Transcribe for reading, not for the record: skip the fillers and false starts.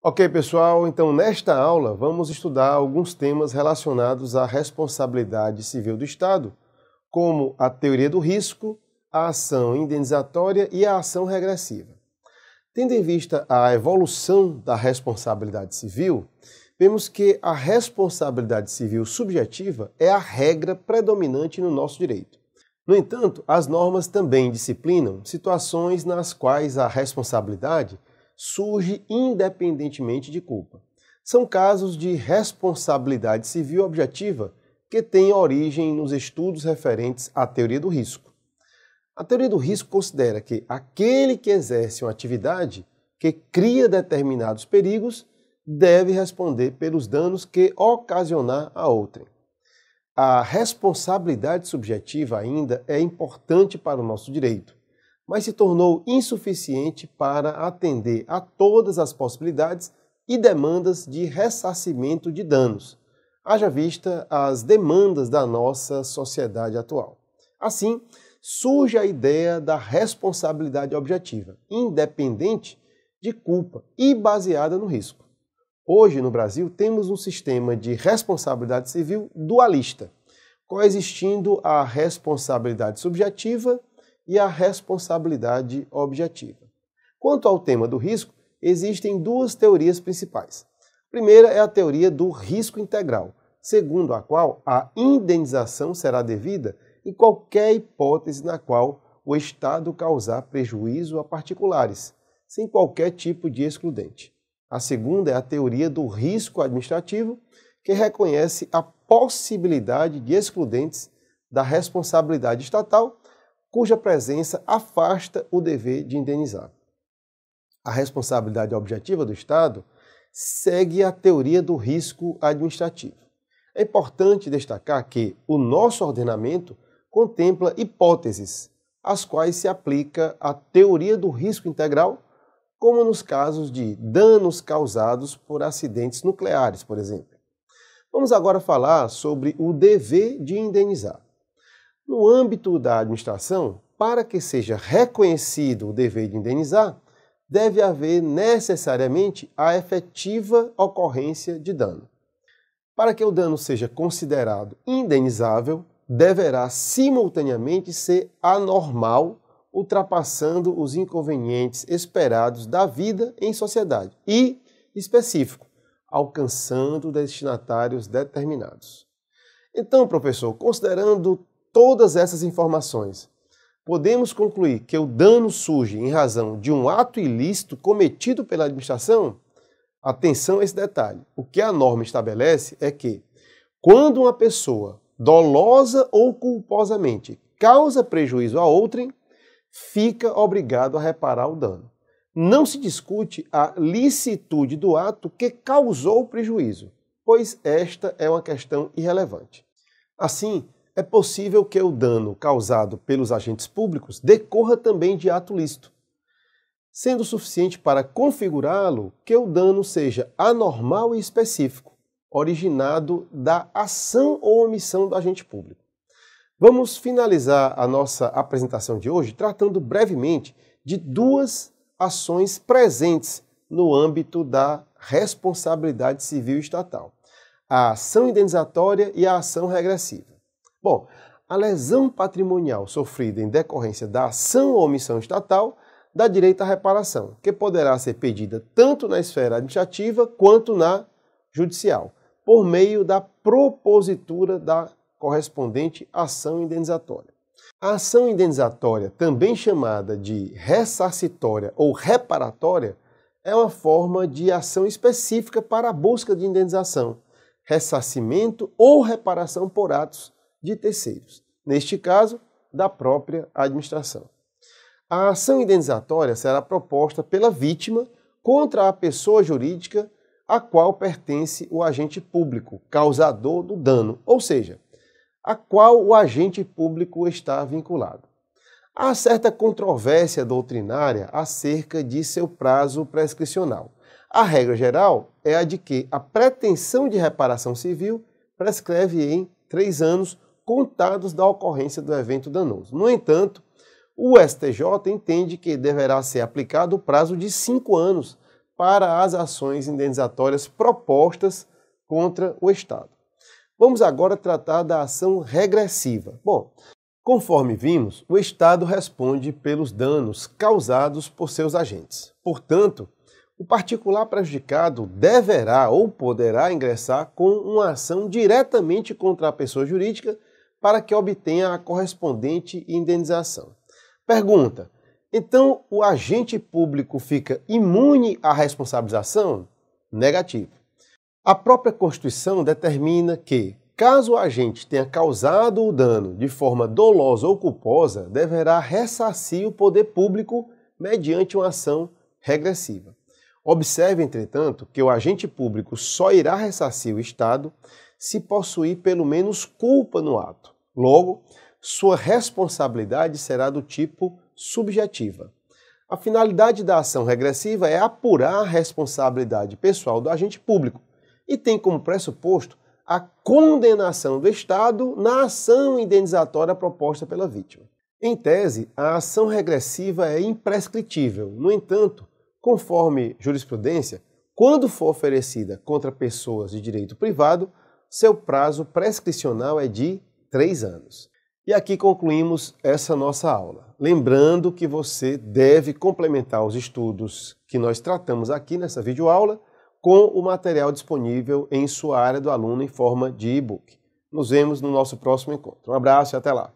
Ok, pessoal, então nesta aula vamos estudar alguns temas relacionados à responsabilidade civil do Estado, como a teoria do risco, a ação indenizatória e a ação regressiva. Tendo em vista a evolução da responsabilidade civil, vemos que a responsabilidade civil subjetiva é a regra predominante no nosso direito. No entanto, as normas também disciplinam situações nas quais a responsabilidade surge independentemente de culpa. São casos de responsabilidade civil objetiva que têm origem nos estudos referentes à teoria do risco. A teoria do risco considera que aquele que exerce uma atividade que cria determinados perigos deve responder pelos danos que ocasionar a outrem. A responsabilidade subjetiva ainda é importante para o nosso direito, mas se tornou insuficiente para atender a todas as possibilidades e demandas de ressarcimento de danos, haja vista as demandas da nossa sociedade atual. Assim, surge a ideia da responsabilidade objetiva, independente de culpa e baseada no risco. Hoje, no Brasil, temos um sistema de responsabilidade civil dualista, coexistindo a responsabilidade subjetiva e a responsabilidade objetiva. Quanto ao tema do risco, existem duas teorias principais. A primeira é a teoria do risco integral, segundo a qual a indenização será devida em qualquer hipótese na qual o Estado causar prejuízo a particulares, sem qualquer tipo de excludente. A segunda é a teoria do risco administrativo, que reconhece a possibilidade de excludentes da responsabilidade estatal, cuja presença afasta o dever de indenizar. A responsabilidade objetiva do Estado segue a teoria do risco administrativo. É importante destacar que o nosso ordenamento contempla hipóteses, às quais se aplica a teoria do risco integral, como nos casos de danos causados por acidentes nucleares, por exemplo. Vamos agora falar sobre o dever de indenizar. No âmbito da administração, para que seja reconhecido o dever de indenizar, deve haver necessariamente a efetiva ocorrência de dano. Para que o dano seja considerado indenizável, deverá simultaneamente ser anormal, ultrapassando os inconvenientes esperados da vida em sociedade e específico, alcançando destinatários determinados. Então, professor, considerando todas essas informações, podemos concluir que o dano surge em razão de um ato ilícito cometido pela administração? Atenção a esse detalhe. O que a norma estabelece é que, quando uma pessoa, dolosa ou culposamente, causa prejuízo a outrem, fica obrigado a reparar o dano. Não se discute a licitude do ato que causou o prejuízo, pois esta é uma questão irrelevante. Assim, é possível que o dano causado pelos agentes públicos decorra também de ato lícito, sendo suficiente para configurá-lo que o dano seja anormal e específico, originado da ação ou omissão do agente público. Vamos finalizar a nossa apresentação de hoje tratando brevemente de duas ações presentes no âmbito da responsabilidade civil estatal: a ação indenizatória e a ação regressiva. Bom, a lesão patrimonial sofrida em decorrência da ação ou omissão estatal dá direito à reparação, que poderá ser pedida tanto na esfera administrativa quanto na judicial, por meio da propositura da correspondente ação indenizatória. A ação indenizatória, também chamada de ressarcitória ou reparatória, é uma forma de ação específica para a busca de indenização, ressarcimento ou reparação por atos de terceiros, neste caso, da própria administração. A ação indenizatória será proposta pela vítima contra a pessoa jurídica a qual pertence o agente público, causador do dano, ou seja, a qual o agente público está vinculado. Há certa controvérsia doutrinária acerca de seu prazo prescricional. A regra geral é a de que a pretensão de reparação civil prescreve em 3 anos contados da ocorrência do evento danoso. No entanto, o STJ entende que deverá ser aplicado o prazo de 5 anos para as ações indenizatórias propostas contra o Estado. Vamos agora tratar da ação regressiva. Bom, conforme vimos, o Estado responde pelos danos causados por seus agentes. Portanto, o particular prejudicado deverá ou poderá ingressar com uma ação diretamente contra a pessoa jurídica para que obtenha a correspondente indenização. Pergunta: então o agente público fica imune à responsabilização? Negativo. A própria Constituição determina que, caso o agente tenha causado o dano de forma dolosa ou culposa, deverá ressarcir o poder público mediante uma ação regressiva. Observe, entretanto, que o agente público só irá ressarcir o Estado se possuir pelo menos culpa no ato. Logo, sua responsabilidade será do tipo subjetiva. A finalidade da ação regressiva é apurar a responsabilidade pessoal do agente público e tem como pressuposto a condenação do Estado na ação indenizatória proposta pela vítima. Em tese, a ação regressiva é imprescritível. No entanto, conforme jurisprudência, quando for oferecida contra pessoas de direito privado, seu prazo prescricional é de 3 anos. E aqui concluímos essa nossa aula. Lembrando que você deve complementar os estudos que nós tratamos aqui nessa videoaula com o material disponível em sua área do aluno em forma de e-book. Nos vemos no nosso próximo encontro. Um abraço e até lá!